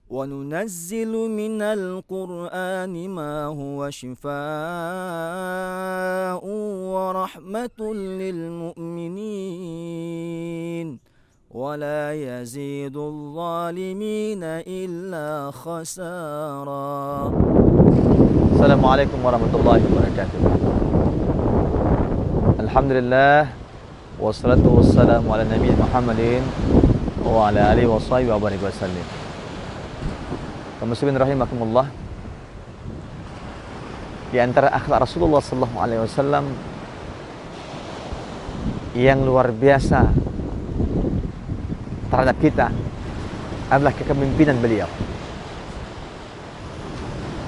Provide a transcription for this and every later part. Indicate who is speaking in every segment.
Speaker 1: وننزل من القرآن ما هو شفاء ورحمة للمؤمنين ولا يزيد الظالمين إلا خسارا.
Speaker 2: Assalamualaikum warahmatullahi wabarakatuh. Alhamdulillah wassalatu wassalamu ala nabi Muhammadin wa ala alihi wa sahbihi wa barik wasallim. Kaum muslimin rahimakumullah. Di antara akhlak Rasulullah sallallahu alaihi wasallam yang luar biasa terhadap kita adalah kepemimpinan beliau.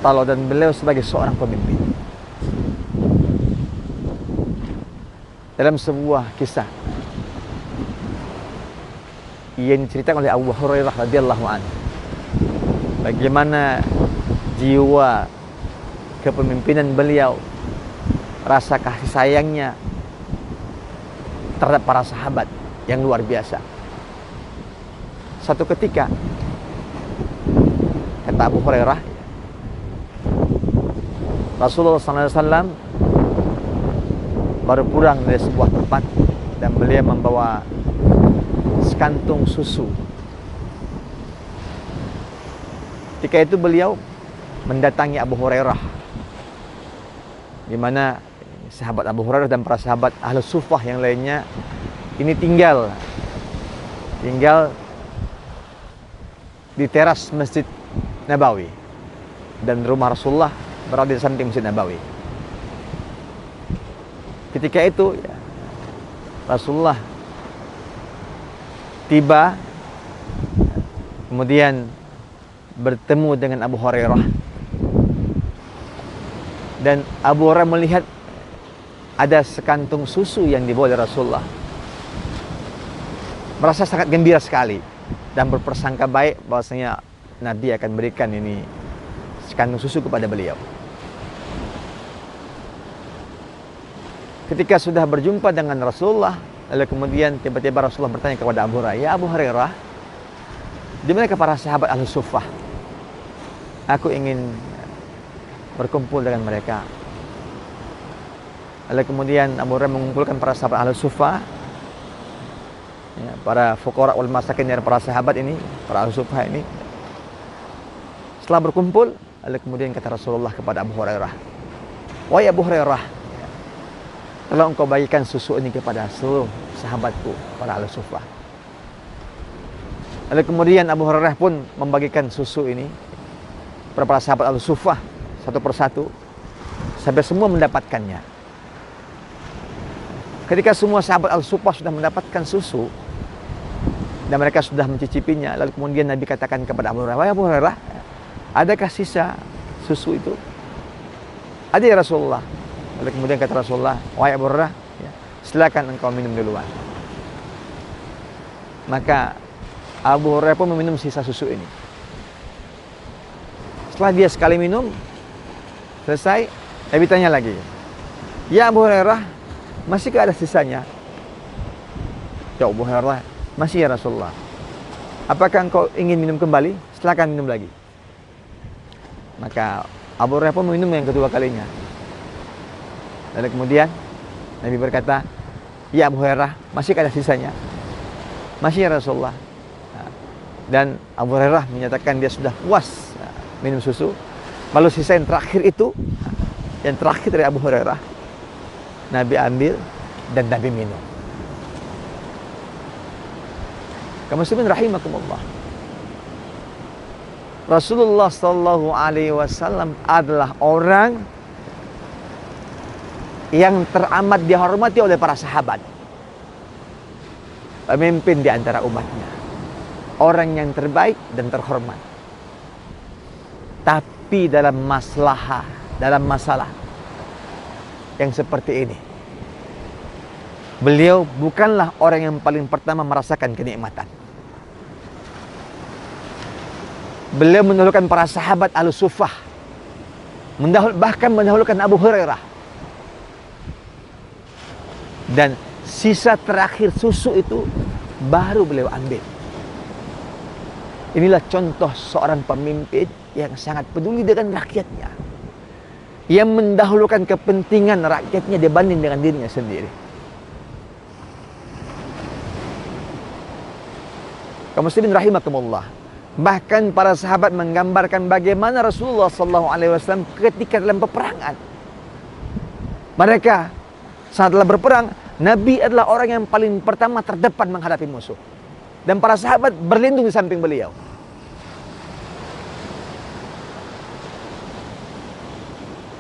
Speaker 2: Teladan beliau sebagai seorang pemimpin. Dalam sebuah kisah yang diceritakan oleh Abu Hurairah radhiyallahu anhu, bagaimana jiwa kepemimpinan beliau, rasa kasih sayangnya terhadap para sahabat yang luar biasa. Satu ketika, kata Abu Hurairah, Rasulullah SAW baru pulang dari sebuah tempat dan beliau membawa sekantung susu. Ketika itu beliau mendatangi Abu Hurairah, di mana sahabat Abu Hurairah dan para sahabat Ahlus Suffah yang lainnya ini tinggal di teras Masjid Nabawi, dan rumah Rasulullah berada di samping Masjid Nabawi. Ketika itu Rasulullah tiba, kemudian bertemu dengan Abu Hurairah, dan Abu Hurairah melihat ada sekantung susu yang dibawa oleh Rasulullah, merasa sangat gembira sekali dan berprasangka baik bahwasanya Nabi akan berikan ini sekantung susu kepada beliau. Ketika sudah berjumpa dengan Rasulullah, lalu kemudian tiba-tiba Rasulullah bertanya kepada Abu Hurairah, "Ya Abu Hurairah, di mana para sahabat Ahlus Suffah? Aku ingin berkumpul dengan mereka." Lalu kemudian Abu Hurairah mengumpulkan para sahabat Ahlus Suffah, para fuqara wal masakin dari para sahabat ini, para Ahlus Suffah ini. Setelah berkumpul, lalu kemudian kata Rasulullah kepada Abu Hurairah, "Wahai Abu Hurairah, tolong engkau bagikan susu ini kepada seluruh sahabatku, para Ahlus Suffah." Lalu kemudian Abu Hurairah pun membagikan susu ini kepada para sahabat Ahlus Suffah satu persatu sampai semua mendapatkannya. Ketika semua sahabat Ahlus Suffah sudah mendapatkan susu dan mereka sudah mencicipinya, lalu kemudian Nabi katakan kepada Abu Hurairah, "Wahai Abu Hurairah, adakah sisa susu itu?" "Ada ya Rasulullah." Lalu kemudian kata Rasulullah, "Wahai Abu Hurairah, silakan engkau minum duluan." Maka Abu Hurairah pun meminum sisa susu ini. Setelah dia sekali minum, selesai, Nabi tanya lagi, "Ya Abu Hurairah, masihkah ada sisanya?" "Ya Abu Hurairah, masih ya Rasulullah." "Apakah engkau ingin minum kembali?" "Silakan minum lagi." Maka Abu Hurairah pun meminum yang kedua kalinya. Lalu kemudian Nabi berkata, "Ya Abu Hurairah, masih ada sisanya?" "Masih ya Rasulullah." Dan Abu Hurairah menyatakan dia sudah puas minum susu. Lalu sisa yang terakhir itu, yang terakhir dari Abu Hurairah, Nabi ambil dan Nabi minum. Kaum muslimin rahimakumullah. Rasulullah sallallahu alaihi wasallam adalah orang yang teramat dihormati oleh para sahabat, pemimpin di antara umatnya, orang yang terbaik dan terhormat. Tapi dalam masalah yang seperti ini, beliau bukanlah orang yang paling pertama merasakan kenikmatan. Beliau mendahulukan para sahabat Ahlus Suffah, bahkan mendahulukan Abu Hurairah. Dan sisa terakhir susu itu baru beliau ambil. Inilah contoh seorang pemimpin yang sangat peduli dengan rakyatnya, yang mendahulukan kepentingan rakyatnya dibanding dengan dirinya sendiri. Kaum muslimin rahimakumullah. Bahkan para sahabat menggambarkan bagaimana Rasulullah SAW ketika dalam peperangan. Mereka saat dalam berperang, Nabi adalah orang yang paling pertama terdepan menghadapi musuh. Dan para sahabat berlindung di samping beliau.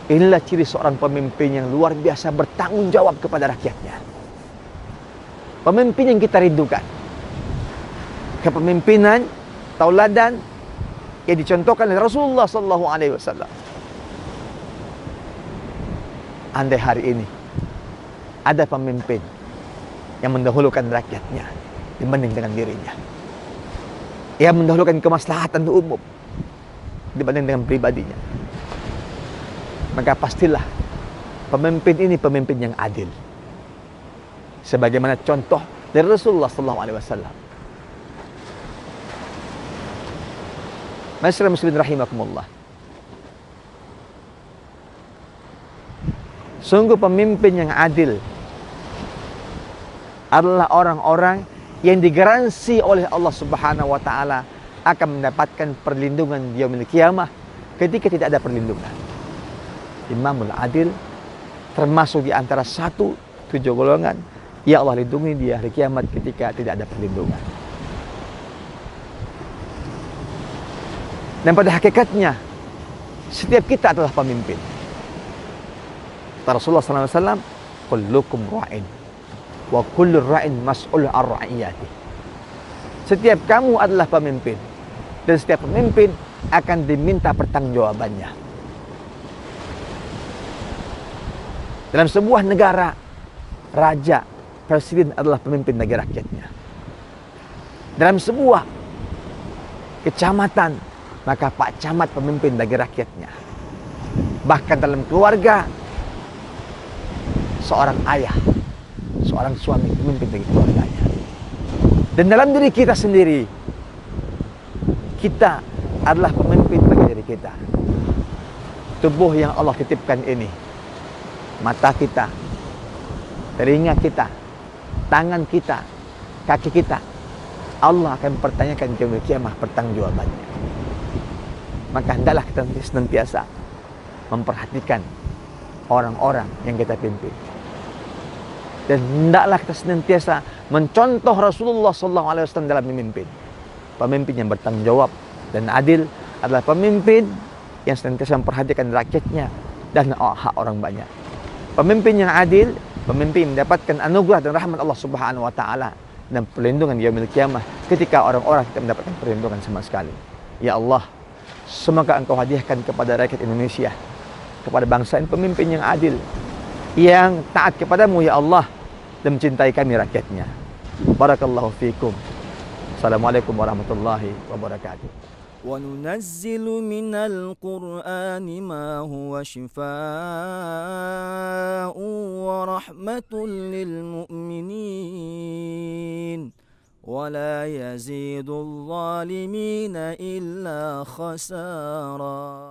Speaker 2: Inilah ciri seorang pemimpin yang luar biasa bertanggung jawab kepada rakyatnya. Pemimpin yang kita rindukan. Kepemimpinan, tauladan yang dicontohkan oleh Rasulullah SAW. Andai hari ini ada pemimpin yang mendahulukan rakyatnya dibanding dengan dirinya, ia mendahulukan kemaslahatan umum dibanding dengan pribadinya, maka pastilah pemimpin ini pemimpin yang adil, sebagaimana contoh dari Rasulullah SAW. Masyarakat muslimin rahimakumullah. Sungguh pemimpin yang adil adalah orang-orang yang digaransi oleh Allah Subhanahu wa taala akan mendapatkan perlindungan di yaumil qiyamah ketika tidak ada perlindungan. Imamul adil termasuk di antara 7 golongan ya Allah lindungi di hari kiamat ketika tidak ada perlindungan. Dan pada hakikatnya setiap kita adalah pemimpin. Rasulullah SAW, kullukum ra'in wa kullu ra'in mas'ul an ra'iyati. Setiap kamu adalah pemimpin dan setiap pemimpin akan diminta pertanggungjawabannya. Dalam sebuah negara, raja, presiden adalah pemimpin bagi rakyatnya. Dalam sebuah kecamatan, maka Pak Camat pemimpin bagi rakyatnya. Bahkan dalam keluarga, seorang ayah, seorang suami pemimpin bagi keluarganya. Dan dalam diri kita sendiri, kita adalah pemimpin bagi diri kita. Tubuh yang Allah titipkan ini, mata kita, telinga kita, tangan kita, kaki kita, Allah akan pertanyakan di yaumil qiyamah pertanggungjawabannya. Maka hendaklah kita senantiasa memperhatikan orang-orang yang kita pimpin. Dan hendaklah kita senantiasa mencontoh Rasulullah SAW dalam memimpin. Pemimpin yang bertanggung jawab dan adil adalah pemimpin yang senantiasa memperhatikan rakyatnya dan hak orang banyak. Pemimpin yang adil, pemimpin mendapatkan anugerah dan rahmat Allah Subhanahu wa taala dan perlindungan di yaumil qiyamah ketika orang-orang tidak mendapatkan perlindungan sama sekali. Ya Allah, semoga Engkau hadiahkan kepada rakyat Indonesia, kepada bangsa ini pemimpin yang adil, yang taat kepadamu ya Allah dan mencintai kami rakyatnya. Barakallahu fiikum. Assalamualaikum warahmatullahi wabarakatuh.
Speaker 1: وننزل من القرآن ما هو شفاء ورحمة للمؤمنين ولا يزيد الظالمين إلا خسارا.